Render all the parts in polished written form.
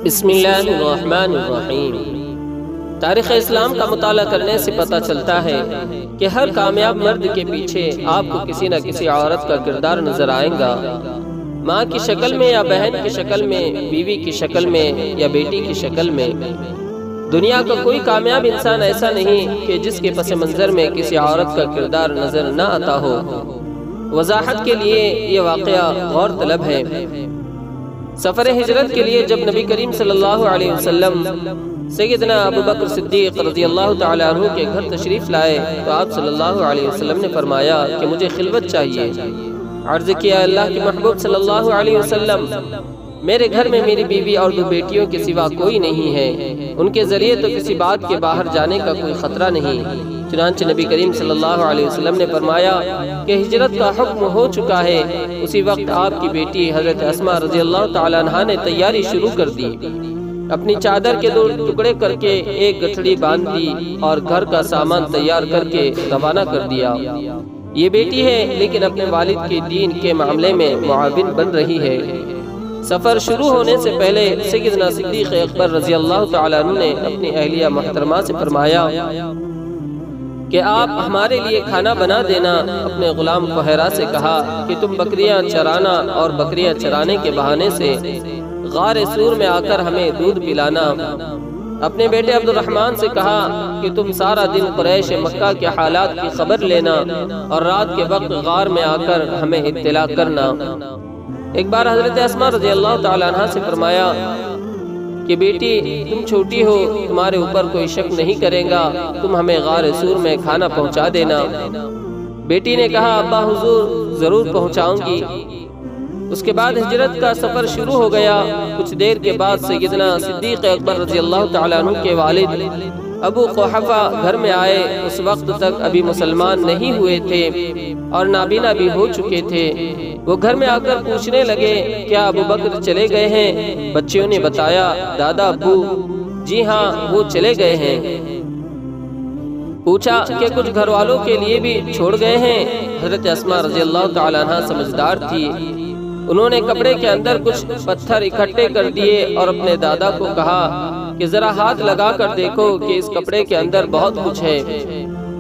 بسم اللہ الرحمن الرحیم۔ تاریخ اسلام کا مطالعہ کرنے سے پتہ چلتا ہے کہ ہر کامیاب مرد کے پیچھے آپ کو کسی نہ کسی عورت کا کردار نظر آئے گا، ماں کی شکل میں یا بہن کی شکل میں، بیوی کی شکل میں یا بیٹی کی شکل میں۔ دنیا کا کوئی کامیاب انسان ایسا نہیں کہ جس کے پس منظر میں کسی عورت کا کردار نظر نہ آتا ہو۔ وضاحت کے لیے یہ واقعہ غور طلب ہے۔ سفر ہجرت کے لیے جب نبی کریم صلی اللہ علیہ وسلم سیدنا ابو بکر صدیق رضی اللہ تعالیٰ عنہ کے گھر تشریف لائے تو آپ صلی اللہ علیہ وسلم نے فرمایا کہ مجھے خلوت چاہیے۔ عرض کیا اللہ کے محبوب صلی اللہ علیہ وسلم، میرے گھر میں میری بیوی اور دو بیٹیوں کے سوا کوئی نہیں ہے، ان کے ذریعے تو کسی بات کے باہر جانے کا کوئی خطرہ نہیں۔ چنانچہ نبی کریم صلی اللہ علیہ وسلم نے فرمایا کہ ہجرت کا حکم ہو چکا ہے۔ اسی وقت آپ کی بیٹی حضرت اسماء رضی اللہ تعالیٰ عنہا نے تیاری شروع کر دی، اپنی چادر کے 2 ٹکڑے کر کے ایک گٹھڑی باندھ دی اور گھر کا سامان تیار کر کے روانہ کر دیا۔ یہ بیٹی ہے لیکن اپنے والد کے دین کے معاملے میں معاون بن رہی ہے۔ سفر شروع ہونے سے پہلے سیدنا صدیق اکبر رضی اللہ تعالیٰ عنہ نے اپنی اہلیہ محترمہ سے فرمایا کہ آپ ہمارے لیے کھانا بنا دینا۔ اپنے غلام فہرہ سے کہا کہ تم بکریاں چرانا اور بکریاں چرانے کے بہانے سے غار سور میں آ کر ہمیں دودھ پلانا۔ اپنے بیٹے عبد الرحمن سے کہا کہ تم سارا دن قریش مکہ کے حالات کی خبر لینا اور رات کے وقت غار میں آ کر ہمیں اطلاع کرنا۔ ایک بار حضرت اسماء رضی اللہ تعالیٰ عنہ سے فرمایا کہ بیٹی تم چھوٹی ہو، تمہارے اوپر کوئی شک نہیں کرے گا، تم ہمیں غار سور میں کھانا پہنچا دینا۔ بیٹی نے کہا ابا حضور ضرور پہنچاؤں گی۔ اس کے بعد ہجرت کا سفر شروع ہو گیا۔ کچھ دیر کے بعد سیدنا صدیق اکبر رضی اللہ تعالیٰ عنہ کے والد ابو قحافہ گھر میں آئے۔ اس وقت تک ابھی مسلمان نہیں ہوئے تھے اور نابینا بھی ہو چکے تھے۔ وہ گھر میں آ کر پوچھنے لگے کیا ابو بکر چلے گئے ہیں؟ بچیوں نے بتایا دادا ابو جی ہاں وہ چلے گئے ہیں۔ پوچھا کہ کچھ گھر والوں کے لیے بھی چھوڑ گئے ہیں؟ حضرت اسماء رضی اللہ تعالیٰ عنہ سمجھدار تھی، انہوں نے کپڑے کے اندر کچھ پتھر اکٹھے کر دیے اور اپنے دادا کو کہا کہ ذرا ہاتھ لگا کر دیکھو کہ اس کپڑے کے اندر بہت کچھ ہے۔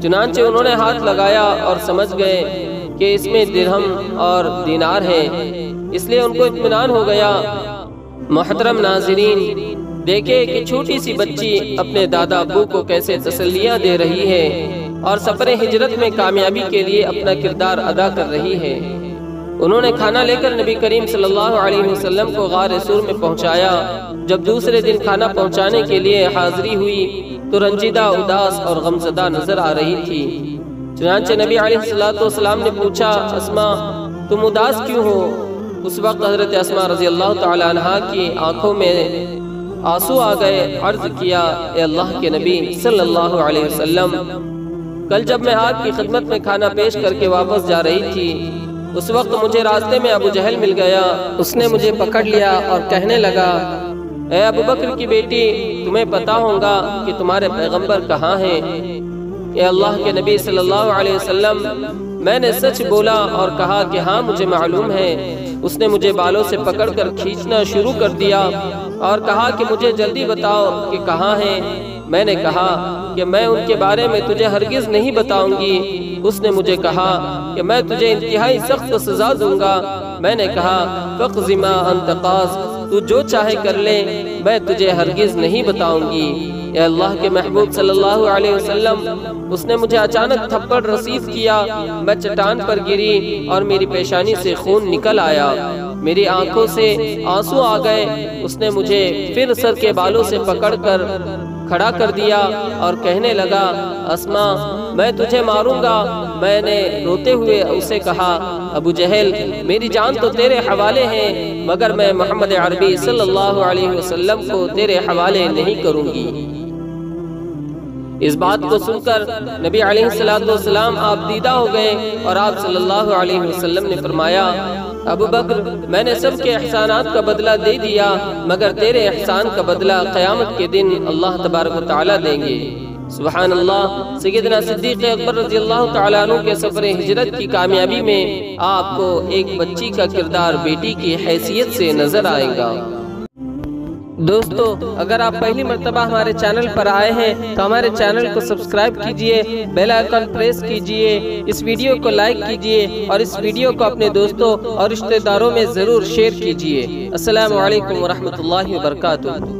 چنانچہ انہوں نے ہاتھ لگایا اور سمجھ گئے کہ اس میں درہم اور دینار ہے، اس لیے ان کو اطمینان ہو گیا۔ محترم ناظرین، دیکھیں کہ چھوٹی سی بچی اپنے دادا ابو کو کیسے تسلیاں دے رہی ہے اور سفر ہجرت میں کامیابی کے لیے اپنا کردار ادا کر رہی ہے۔ انہوں نے کھانا لے کر نبی کریم صلی اللہ علیہ وسلم کو غار سور میں پہنچایا۔ جب دوسرے دن کھانا پہنچانے کے لیے حاضری ہوئی تو رنجیدہ، اداس اور غمزدہ نظر آ رہی تھی۔ چنانچہ نبی علیہ السلام نے پوچھا اسماء تم اداس کیوں ہو؟ اس وقت حضرت اسماء رضی اللہ تعالی عنہا کی آنکھوں میں آنسو آ گئے۔ عرض کیا اے اللہ کے نبی صلی اللہ علیہ وسلم، کل جب میں آپ کی خدمت میں کھانا پیش کر کے واپس جا رہی تھی، اس وقت مجھے راستے میں ابو جہل مل گیا۔ اس نے مجھے پکڑ لیا اور کہنے لگا اے ابو بکر کی بیٹی، تمہیں پتا ہوگا کہ تمہارے پیغمبر کہاں ہیں؟ اے اللہ کے نبی صلی اللہ علیہ وسلم، میں نے سچ بولا اور کہا کہ ہاں مجھے معلوم ہے۔ اس نے مجھے بالوں سے پکڑ کر کھینچنا شروع کر دیا اور کہا کہ مجھے جلدی بتاؤ کہ کہاں ہیں۔ میں نے کہا کہ میں ان کے بارے میں تجھے ہرگز نہیں بتاؤں گی۔ اس نے مجھے کہا کہ میں تجھے انتہائی سخت سزا دوں گا۔ میں نے کہا فاقض ما انت قاض، تو جو چاہے کر لے، میں تجھے ہرگز نہیں بتاؤں گی۔ اے اللہ کے محبوب صلی اللہ علیہ وسلم، اس نے مجھے اچانک تھپڑ رسید کیا، میں چٹان پر گری اور میری پیشانی سے خون نکل آیا، میری آنکھوں سے آنسو آ گئے۔ اس نے مجھے پھر سر کے بالوں سے پکڑ کر کھڑا کر دیا اور کہنے لگا اسماء میں تجھے ماروں گا۔ میں نے روتے ہوئے اسے کہا ابو جہل میری جان تو تیرے حوالے ہے، مگر میں محمد عربی صلی اللہ علیہ وسلم کو تیرے حوالے نہیں کروں گی۔ اس بات کو سن کر نبی علیہ السلام آپ دیدہ ہو گئے اور آپ صلی اللہ علیہ وسلم نے فرمایا ابو بکر میں نے سب کے احسانات کا بدلہ دے دیا، مگر تیرے احسان کا بدلہ قیامت کے دن اللہ تبارک و تعالیٰ دیں گے۔ سبحان اللہ۔ سیدنا صدیق اکبر رضی اللہ تعالیٰ عنہ کے سفر ہجرت کی کامیابی میں آپ کو ایک بچی کا کردار بیٹی کی حیثیت سے نظر آئے گا۔ دوستو اگر آپ پہلی مرتبہ ہمارے چینل پر آئے ہیں تو ہمارے چینل کو سبسکرائب کیجئے، بیل آئیکن پریس کیجئے، اس ویڈیو کو لائک کیجئے اور اس ویڈیو کو اپنے دوستوں اور رشتہ داروں میں ضرور شیئر کیجئے۔ السلام علیکم ورحمۃ اللہ وبرکاتہ۔